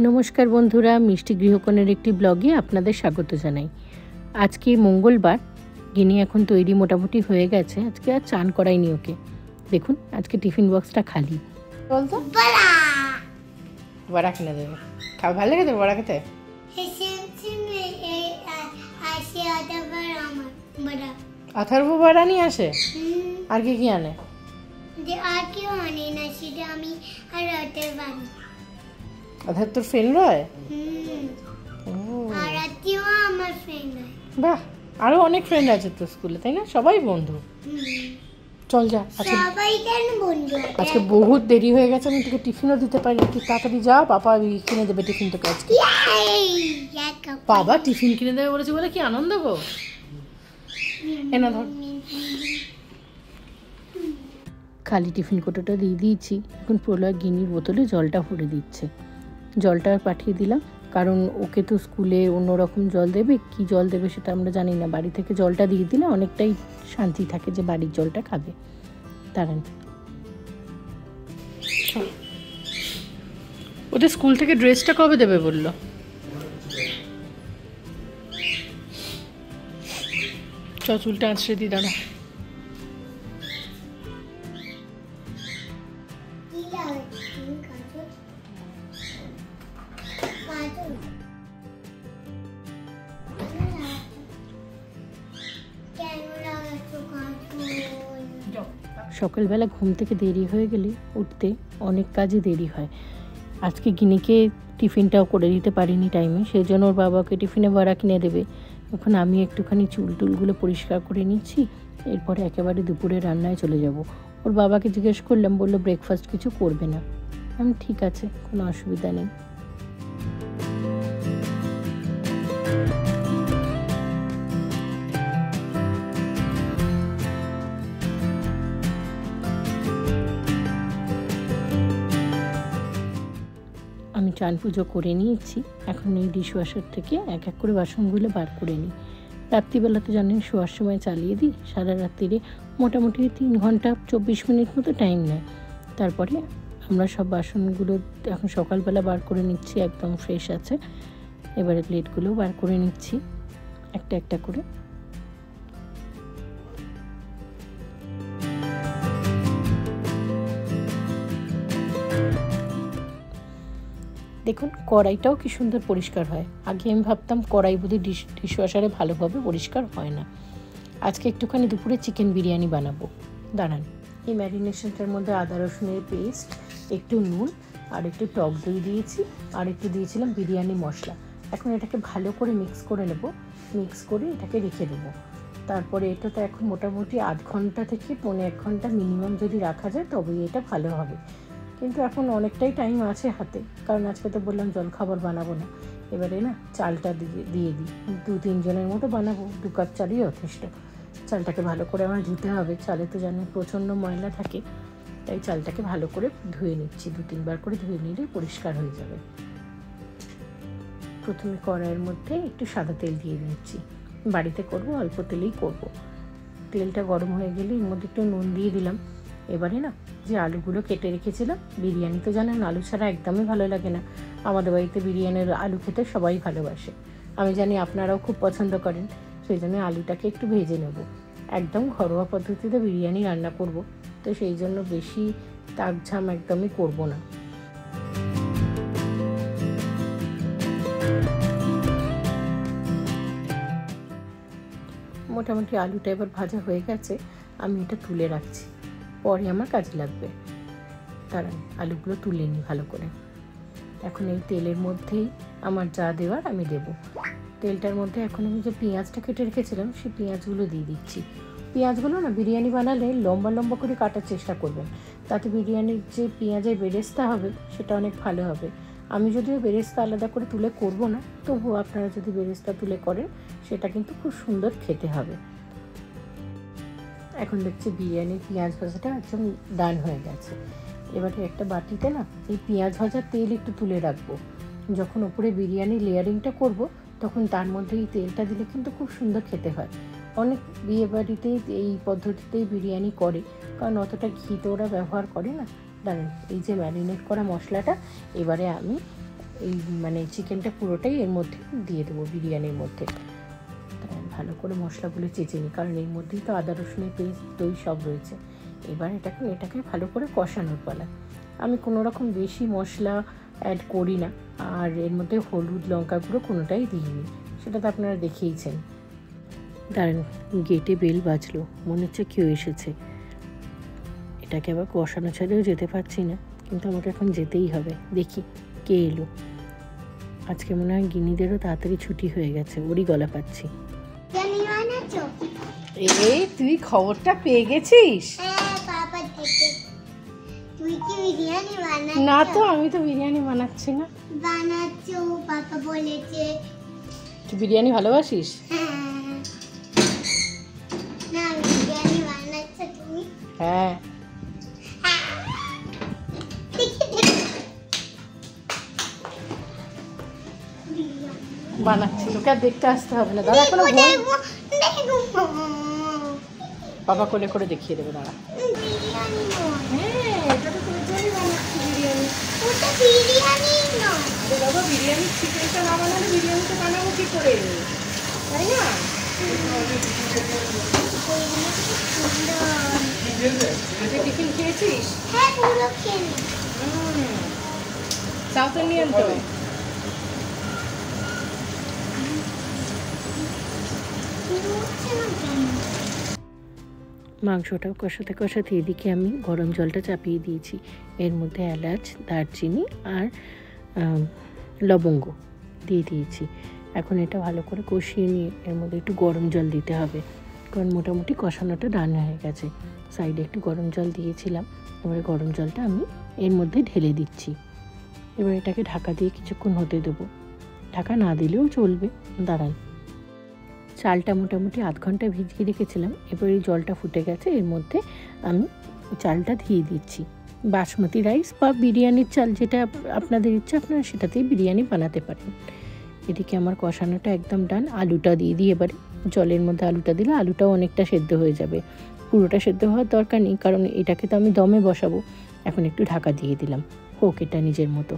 नमस्कार बंधुरा मिष्टि गृहकोणের একটি ব্লগে আপনাদের স্বাগত জানাই। আজকে মঙ্গলবার, গিনি এখন তৈরি মোটামুটি হয়ে গেছে। আজকে আর চান করাইনি ওকে। দেখুন আজকে টিফিন বক্সটা খালি। বলতো বড়া বড়া কিনে দেবে। খাও, ভালো লাগে তো বড়া খেতে? अथर्व बड़ा नहीं आसे আর কি কি আনে? যে আর কি আনে না সেটা আমি আর রাতের বানি। अथर्व তোর ফ্রেন্ড হয়? আর আত্মীয় আমার ফ্রেন্ড হয়। বাহ, আরো অনেক ফ্রেন্ড আছে তো স্কুলে, তাই না? সবাই বন্ধু। চল যা, সবাই কেন বন্ধু? আজকে বহুত দেরি হয়ে গেছে, আমি তোকে টিফিনও দিতে পারি। তুই তাড়াতাড়ি যা, পাপা কিনে দেবে টিফিন তোকে আজকে। বাবা টিফিন কিনে দেবে বলেছে বলে কি আনন্দ গো। এনা ধর, খালি টিফিন কোটোটা দিয়ে দিয়েছি। এখন প্রলয় গিনির বোতলে জলটা ভরে দিচ্ছে। জলটা পাঠিয়ে দিলাম, কারণ ওকে তো স্কুলে অন্যরকম জল দেবে, কি জল দেবে সেটা আমরা জানি না। বাড়ি থেকে জলটা দিয়ে দিলে অনেকটাই শান্তি থাকে যে বাড়ির জলটা খাবে। দাঁড়ান, ওদের স্কুল থেকে ড্রেসটা কবে দেবে বললো? চুলটা আঁচড়ে দিই, দাঁড়া। সকালবেলা ঘুম থেকে দেরি হয়ে গেলে উঠতে অনেক কাজে দেরি হয়। আজকে গিনিকে টিফিনটাও করে দিতে পারিনি টাইমে, সেই জন্য ওর বাবাকে টিফিনে বড়া কিনে দেবে। এখন আমি একটুখানি চুল টুলগুলো পরিষ্কার করে নিচ্ছি, এরপরে একেবারে দুপুরে রান্নায় চলে যাব। ওর বাবাকে জিজ্ঞেস করলাম, বললো ব্রেকফাস্ট কিছু করবে না। আমি ঠিক আছে, কোনো অসুবিধা নেই। আমি চান পুজো করে নিয়েছি। এখন এই ডিশওয়াশার থেকে এক এক করে বাসনগুলো বার করে নিই। রাত্রিবেলা তো জানেন শোয়ার সময় চালিয়ে দিই। সারা রাত্রিরে মোটামুটি 3 ঘন্টা 24 মিনিট মতো টাইম নেয়। তারপরে আমরা সব বাসনগুলো এখন সকালবেলা বার করে নিচ্ছি, একদম ফ্রেশ আছে। এবারে প্লেটগুলোও বার করে নিচ্ছি একটা একটা করে। দেখুন কড়াইটাও কি সুন্দর পরিষ্কার হয়। আগে আমি ভাবতাম কড়াই বোধহয় ডিশওয়াশারে ভালোভাবে পরিষ্কার হয় না। আজকে একটুখানি দুপুরে চিকেন বিরিয়ানি বানাবো। দাঁড়ান, এই ম্যারিনেশনটার মধ্যে আদা রসুনের পেস্ট, একটু নুন আর একটু টক দই দিয়েছি, আর একটু দিয়েছিলাম বিরিয়ানি মশলা। এখন এটাকে ভালো করে মিক্স করে নেব। মিক্স করে এটাকে রেখে দেবো। তারপরে এটা তো এখন মোটামুটি 8 ঘন্টা থেকে 1.25 ঘন্টা মিনিমাম যদি রাখা যায় তবেই এটা ভালো হবে। কিন্তু এখন অনেকটাই টাইম আছে হাতে, কারণ আজকে তো বললাম জলখাবার বানাবো না। এবারে না চালটা দিয়ে দিই। 2-3 জনের মতো বানাবো, 2 কাপ চালই যথেষ্ট। চালটাকে ভালো করে আমার ধুতে হবে। চালে তো জানেন প্রচণ্ড ময়লা থাকে, তাই চালটাকে ভালো করে ধুয়ে নিচ্ছি। 2-3 বার করে ধুয়ে নিলে পরিষ্কার হয়ে যাবে। প্রথমে কড়াইয়ের মধ্যে একটু সাদা তেল দিয়ে নিচ্ছি। বাড়িতে করব, অল্প তেলেই করব। তেলটা গরম হয়ে গেলে এর মধ্যে একটু নুন দিয়ে দিলাম। এবারে না যে আলুগুলো কেটে রেখেছিলাম, বিরিয়ানি তো জানেন আলু ছাড়া একদমই ভালো লাগে না। আমাদের বাড়িতে বিরিয়ানির আলু খেতে সবাই ভালোবাসে। আমি জানি আপনারাও খুব পছন্দ করেন, সেই জন্য আলুটাকে একটু ভেজে নেব। একদম ঘরোয়া পদ্ধতিতে বিরিয়ানি রান্না করব, তো সেই জন্য বেশি তাকঝাম একদমই করব না। মোটামুটি আলুটা এবার ভাজা হয়ে গেছে, আমি এটা তুলে রাখছি, পরে আমার কাজে লাগবে। দাঁড়ান, আলুগুলো তুলে নিই ভালো করে। এখন এই তেলের মধ্যেই আমার যা দেওয়ার আমি দেব। তেলটার মধ্যে এখন আমি যে পেঁয়াজটা কেটে রেখেছিলাম সেই পেঁয়াজগুলো দিয়ে দিচ্ছি। পেঁয়াজগুলো না বিরিয়ানি বানালে লম্বা লম্বা করে কাটার চেষ্টা করবেন, তাতে বিরিয়ানির যে পেঁয়াজের বেরেস্তা হবে সেটা অনেক ভালো হবে। আমি যদিও বেরেস্তা আলাদা করে তুলে করব না, তবুও আপনারা যদি বেরেস্তা তুলে করেন সেটা কিন্তু খুব সুন্দর খেতে হবে। এখন দেখছি বিরিয়ানির পেঁয়াজ ভাজাটা একদম ডান হয়ে গেছে। এবারে একটা বাটিতে না এই পেঁয়াজ ভাজার তেল একটু তুলে রাখবো। যখন ওপরে বিরিয়ানি লেয়ারিংটা করব তখন তার মধ্যে এই তেলটা দিলে কিন্তু খুব সুন্দর খেতে হয়। অনেক বিয়ে বাড়িতেই এই পদ্ধতিতেই বিরিয়ানি করে, কারণ অতটা ঘি তো ওরা ব্যবহার করে না। দাঁড়ান, এই যে ম্যারিনেট করা মশলাটা এবারে আমি এই মানে চিকেনটা পুরোটাই এর মধ্যে দিয়ে দেবো, বিরিয়ানির মধ্যে। ভালো করে মশলাগুলো চেঁচে নিই, কারণ এর মধ্যেই তো আদা রসুনের পেস্ট, দই সব রয়েছে। এবার এটাকে ভালো করে কষানোর পালা। আমি কোনো রকম বেশি মশলা অ্যাড করি না, আর এর মধ্যে হলুদ লঙ্কা গুঁড়ো কোনোটাই দিইনি, সেটা তো আপনারা দেখেইছেন। দাঁড়ান, গেটে বেল বাজলো, মনে হচ্ছে কেউ এসেছে। এটাকে আবার কষানো ছাড়েও যেতে পারছি না, কিন্তু আমাকে এখন যেতেই হবে। দেখি কে এলো। আজকে মনে হয় গিনিদেরও তাড়াতাড়ি ছুটি হয়ে গেছে, ওরই গলা পাচ্ছি। এই তুই খবরটা পেয়ে গেছিস? না তো, আমি তো বিরিয়ানি বানাচ্ছি না। বানাচ্ছো, পাপা বলেছে। তুই বিরিয়ানি ভালোবাসিস? না, বিরিয়ানি বানাচ্ছো তুমি? হ্যাঁ। বানাচ্ছি, তোকে আর দেখতে আসতে হবে না। দাঁড়া, এখনো বাবা কোলে করে দেখিয়ে দেবে। দাঁড়া। হ্যাঁ, এটা তো তোর জন্যই বানাচ্ছি বিরিয়ানি। ওটা বিরিয়ানি নয়। আরে বাবা, বিরিয়ানির চিকেনটা না বানালে বিরিয়ানিটা বানাবো কি করে, তাই না? তুই টিফিন খেয়েছিস? হ্যাঁ, পুরো খেয়ে। সাউথ ইন্ডিয়ান তো। মাংসটাও কষাতে কষাতে এদিকে আমি গরম জলটা চাপিয়ে দিয়েছি। এর মধ্যে এলাচ, দারচিনি আর লবঙ্গ দিয়ে দিয়েছি। এখন এটা ভালো করে কষিয়ে নিয়ে এর মধ্যে একটু গরম জল দিতে হবে, কারণ মোটামুটি কষানোটা ডান হয়ে গেছে। সাইডে একটু গরম জল দিয়েছিলাম, এবারে গরম জলটা আমি এর মধ্যে ঢেলে দিচ্ছি। এবার এটাকে ঢাকা দিয়ে কিছুক্ষণ হতে দেবো। ঢাকা না দিলেও চলবে। দাঁড়ান, চালটা মোটামুটি আধ ঘন্টা ভিজিয়ে রেখেছিলাম। এবার এই জলটা ফুটে গেছে, এর মধ্যে আমি চালটা দিয়ে দিচ্ছি। বাসমতি রাইস বা বিরিয়ানির চাল, যেটা আপনাদের ইচ্ছা আপনারা সেটাতেই বিরিয়ানি বানাতে পারেন। এদিকে আমার কষানোটা একদম ডান। আলুটা দিয়ে দিই এবারে। জলের মধ্যে আলুটা দিলে আলুটাও অনেকটা সেদ্ধ হয়ে যাবে। পুরোটা সেদ্ধ হওয়ার দরকার নেই, কারণ এটাকে তো আমি দমে বসাবো। এখন একটু ঢাকা দিয়ে দিলাম, হোক এটা নিজের মতো।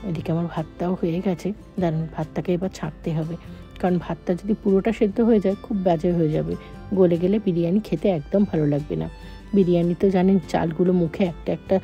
এদিকে আমার ভাতটাও হয়ে গেছে। দাঁড়ান, ভাতটাকে এবার ছাঁকতে হবে, কারণ ভাতটা যদি পুরোটা সেদ্ধ হয়ে যায় খুব বাজে হয়ে যাবে, গলে গেলে বিরিয়ানি খেতে একদম ভালো লাগবে না। বিরিয়ানি তো জানেন, চালগুলো মুখে একটা একটা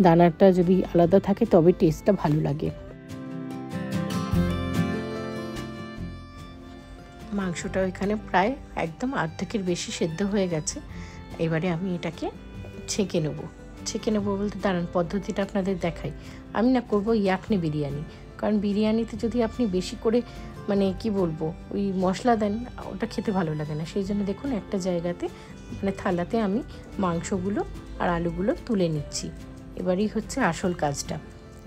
দানাটা যদি আলাদা থাকে তবে টেস্টটা ভালো লাগে। মাংসটাও এখানে প্রায় একদম অর্ধেকের বেশি সেদ্ধ হয়ে গেছে। এবারে আমি এটাকে ছেঁকে নেবো বলতে, দাঁড়ান পদ্ধতিটা আপনাদের দেখাই। আমি না করবো ইয়াকনি বিরিয়ানি, কারণ বিরিয়ানিতে যদি আপনি বেশি করে মানে কি বলবো ওই মশলা দেন, ওটা খেতে ভালো লাগে না। সেই জন্য দেখুন একটা জায়গাতে মানে থালাতে আমি মাংসগুলো আর আলুগুলো তুলে নিচ্ছি। এবারই হচ্ছে আসল কাজটা।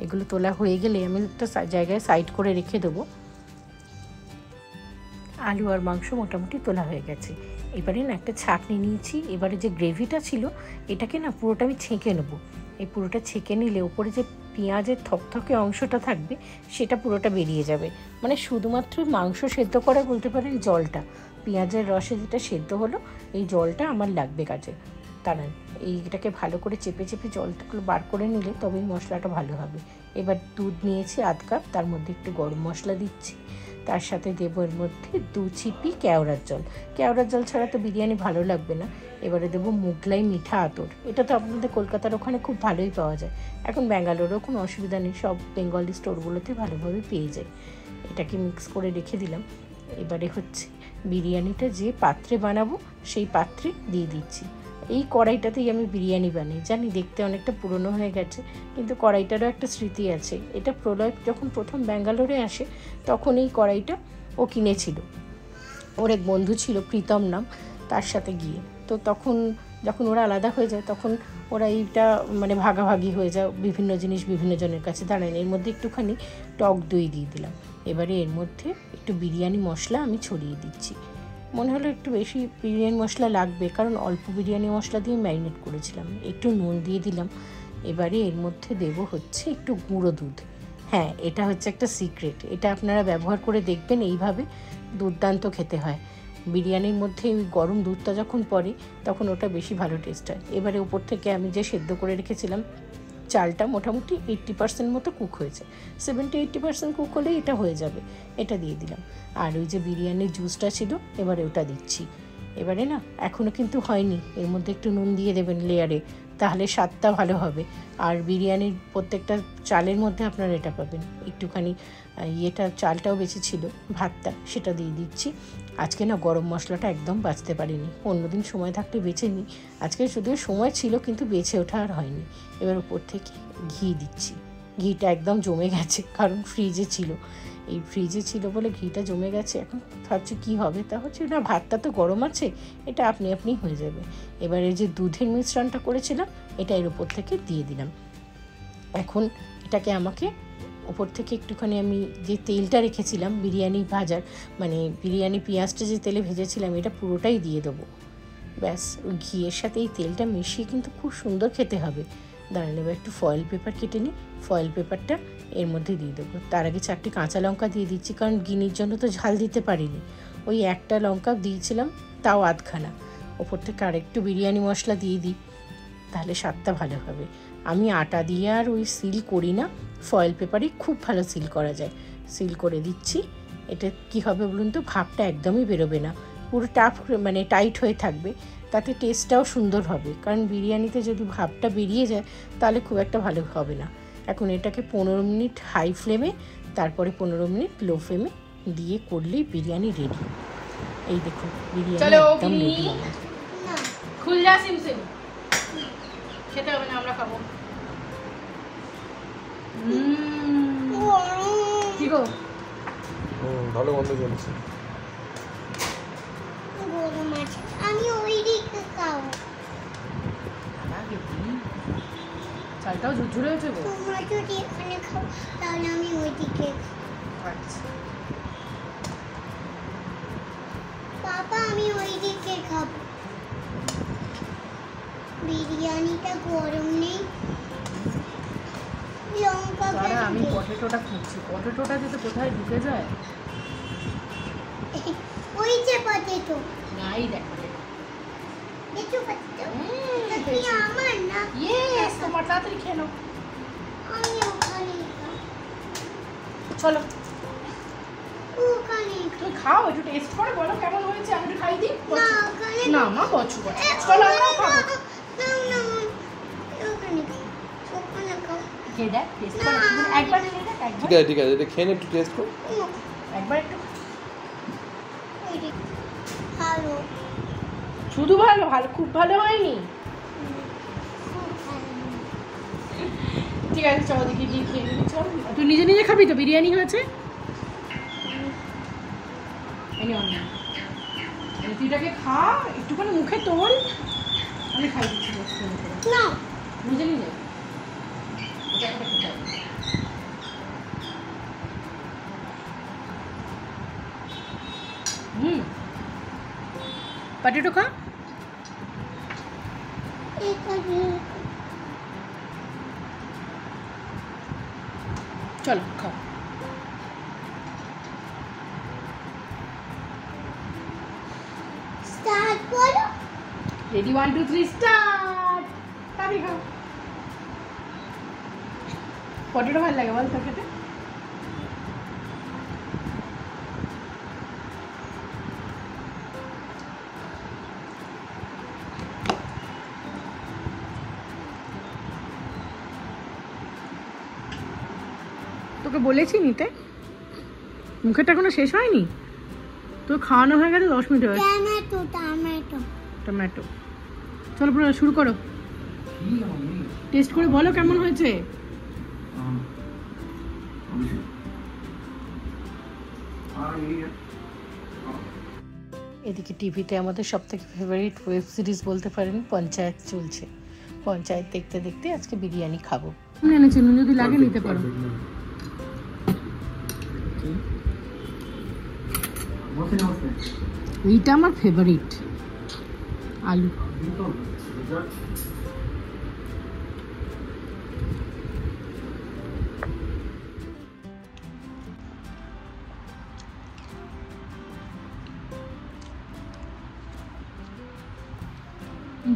এগুলো তোলা হয়ে গেলে আমি একটা জায়গায় সাইড করে রেখে দেবো। আলু আর মাংস মোটামুটি তোলা হয়ে গেছে। এবারে না একটা ছাঁকনি নিয়েছি। এবারে যে গ্রেভিটা ছিল এটাকে না পুরোটা আমি ছেঁকে নেবো। এই পুরোটা ছেঁকে নিলে ওপরে যে পেঁয়াজের থকথকে অংশটা থাকবে সেটা পুরোটা বেরিয়ে যাবে। মানে শুধুমাত্র মাংস সেদ্ধ করে বলতে পারেন জলটা, পেঁয়াজের রসে যেটা সেদ্ধ হলো এই জলটা আমার লাগবে কাজে। দাঁড়ান, এইটাকে ভালো করে চেপে চেপে জলটাগুলো বার করে নিলে তবেই মশলাটা ভালো হবে। এবার দুধ নিয়েছি আধ কাপ, তার মধ্যে একটু গরম মশলা দিচ্ছি, তার সাথে দেবো এর মধ্যে 2 ছিপি কেওড়ার জল। কেওড়ার জল ছাড়া তো বিরিয়ানি ভালো লাগবে না। এবারে দেবো মুগলাই মিঠা আতর। এটা তো আপনাদের কলকাতার ওখানে খুব ভালোই পাওয়া যায়। এখন ব্যাঙ্গালোরেও কোনো অসুবিধা নেই, সব বেঙ্গলি স্টোরগুলোতে ভালোভাবে পেয়ে যায়। এটাকে মিক্স করে রেখে দিলাম। এবারে হচ্ছে বিরিয়ানিটা যে পাত্রে বানাবো সেই পাত্রে দিয়ে দিচ্ছি। এই কড়াইটাতেই আমি বিরিয়ানি বানাই। জানি দেখতে অনেকটা পুরনো হয়ে গেছে, কিন্তু কড়াইটারও একটা স্মৃতি আছে। এটা প্রলয় যখন প্রথম ব্যাঙ্গালোরে আসে তখন এই কড়াইটা ও কিনেছিল। ওর এক বন্ধু ছিল, প্রীতম নাম, তার সাথে গিয়ে। তো তখন যখন ওরা আলাদা হয়ে যায় তখন ওরা এইটা মানে ভাগাভাগি হয়ে যায়, বিভিন্ন জিনিস বিভিন্ন জনের কাছে। দাঁড়ান, এর মধ্যে একটুখানি টক দই দিয়ে দিলাম। এবারে এর মধ্যে একটু বিরিয়ানি মশলা আমি ছড়িয়ে দিচ্ছি। মনে হলো একটু বেশি বিরিয়ানি মশলা লাগবে, কারণ অল্প বিরিয়ানি মশলা দিয়ে ম্যারিনেট করেছিলাম। একটু নুন দিয়ে দিলাম। এবারে এর মধ্যে দেব হচ্ছে একটু গুঁড়ো দুধ। হ্যাঁ, এটা হচ্ছে একটা সিক্রেট, এটা আপনারা ব্যবহার করে দেখবেন, এইভাবে দুর্দান্ত খেতে হয়। বিরিয়ানির মধ্যে ওই গরম দুধটা যখন পড়ে তখন ওটা বেশি ভালো টেস্ট হয়। এবারে উপর থেকে আমি যে সেদ্ধ করে রেখেছিলাম চালটা মোটামুটি 80% মতো কুক হয়েছে, 70-80% কুক হলেই এটা হয়ে যাবে। এটা দিয়ে দিলাম। আর ওই যে বিরিয়ানির জুসটা ছিল এবারে ওটা দিচ্ছি। এবারে না এখনও কিন্তু হয়নি, এর মধ্যে একটু নুন দিয়ে দেবেন লেয়ারে, তাহলে স্বাদটা ভালো হবে। আর বিরিয়ানির প্রত্যেকটা চালের মধ্যে আপনারা এটা পাবেন। একটুখানি ইয়েটা চালটাও বেশি ছিল, ভাতটা, সেটা দিয়ে দিচ্ছি। আজকে না গরম মশলাটা একদম বাঁচতে পারিনি, অন্যদিন সময় থাকলে বেছে নিই, আজকে শুধু সময় ছিল কিন্তু বেছে ওঠা আর হয়নি। এবার উপর থেকে ঘি দিচ্ছি। ঘিটা একদম জমে গেছে, কারণ ফ্রিজে ছিল, এই ফ্রিজে ছিল বলে ঘিটা জমে গেছে। এখন ভাবছি কী হবে, তা হচ্ছে না ভাতটা তো গরম আছে, এটা আপনি আপনি হয়ে যাবে। এবারে যে দুধের মিশ্রণটা করেছিলাম এটা এর উপর থেকে দিয়ে দিলাম। এখন এটাকে আমাকে ওপর থেকে একটুখানি আমি যে তেলটা রেখেছিলাম বিরিয়ানি ভাজার, মানে বিরিয়ানি পেঁয়াজটা যে তেলে ভেজেছিলাম এটা পুরোটাই দিয়ে দেবো। ব্যাস, ওই ঘিয়ের সাথে এই তেলটা মিশিয়ে কিন্তু খুব সুন্দর খেতে হবে। দাঁড়ান, এবার একটু ফয়েল পেপার কেটে নিই, ফয়েল পেপারটা এর মধ্যে দিয়ে দেবো। তার আগে 4টে কাঁচা লঙ্কা দিয়ে দিচ্ছি, কারণ গিনির জন্য তো ঝাল দিতে পারিনি, ওই একটা লঙ্কা দিয়েছিলাম, তাও আধখানা। ওপর থেকে আরেকটু বিরিয়ানি মশলা দিয়ে দিই, তাহলে স্বাদটা ভালো হবে। আমি আটা দিয়ে আর ওই সিল করি না, ফয়েল পেপারে খুব ভালো সিল করা যায়, সিল করে দিচ্ছি। এটা কি হবে বলুন তো, ভাবটা একদমই বেরোবে না, পুরো টাফ মানে টাইট হয়ে থাকবে, তাতে টেস্টটাও সুন্দর হবে। কারণ বিরিয়ানিতে যদি ভাবটা বেরিয়ে যায় তাহলে খুব একটা ভালো হবে না। এখন এটাকে 15 মিনিট হাই ফ্লেমে, তারপরে 15 মিনিট লো ফ্লেমে দিয়ে করলেই বিরিয়ানি রেডি। এই দেখুন বিরিয়ানি একদম রেডি। খুল যা সিম সিম, খেতে হবে না, আমরা খাবো। কি গো, ভালো গন্ধ চলছে। আমি ওই দিকে খাবো। চালটাও ঝুরঝুরে হয়েছে গো। তোমরা যদি এখানে খাও তাহলে আমি ওই দিকে। আচ্ছা বাবা, আমি ওই দিকে খাবো। বিরিয়ানিটা গরম নেই, লঙ্কা আমি পটেটোটা খুঁজছি, পটেটোটা যদি কোথায় ঢুকে যায়। ওই যে পটেটো, নাই দেখো, দেখো পটেটো, এটা কি আমার না? ইয়েস, তোমার, তাড়াতাড়ি খেয়ে নাও। আমি ওখানে খাবো। চলো ওখানে তুমি খাও, একটু টেস্ট করে বলো কেমন হয়েছে, আমি একটু খাই দিই। না, ওখানে না মা, বছর চলো আমরাও খাবো। না না, ওখানে খাও, ওখানে খাও। খেয়ে দেখ, টেস্ট করে একবার খেয়ে দেখ, একবার। ঠিক আছে ঠিক আছে, এটা খেয়ে নে, একটু টেস্ট কর। একবার একটু ওই দিকে ভালো, শুধু ভালো, ভালো খুব ভালো হয়নি। খুব ভালো। ঠিক আছে চলো দেখি দিয়ে খেয়ে নিবি। চল, তুই নিজে নিজে খাবি তো, বিরিয়ানি হয়েছে। তুই এটাকে খা, একটুখানি মুখে তোল, আমি খাই দিচ্ছি। না, নিজে নিজে ওটা একটা খেতে হবে। পটেটো খা। চলো খাও। স্টার্ট করো। Ready, 1 2 3 start. তাড়াতাড়ি খাও। পটেটো ভালো লাগে বল তোর খেতে? তোকে বলেছি নিতে, মুখেটা এখনো শেষ হয়নি, তো খাওয়ানো হয়ে গেছে 10 মিনিট হয়েছে। Tomato tomato tomato. চলো পুরো শুরু করো, টেস্ট করে বলো কেমন হয়েছে। এদিকে টিভিতে আমাদের সবথেকে ফেভারিট ওয়েব সিরিজ বলতে পারেন পঞ্চায়েত চলছে। পঞ্চায়েত দেখতে দেখতে আজকে বিরিয়ানি খাবো। এনেছি, নুন যদি লাগে নিতে পারো। এইটা আমার ফেভারিট, আলু।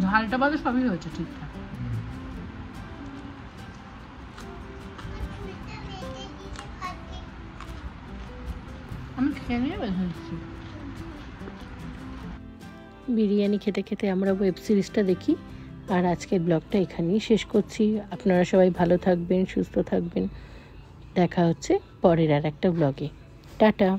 ঝালটা বাদে সবই হয়েছে ঠিকঠাক। আমি খেয়ে নিয়ে বেঁধে দিচ্ছি। বিরিয়ানি খেতে খেতে আমরা ওয়েব সিরিজটা দেখি। আর আজকের ব্লগটা এখানেই শেষ করছি। আপনারা সবাই ভালো থাকবেন, সুস্থ থাকবেন। দেখা হচ্ছে পরের আর একটা ব্লগে। টাটা।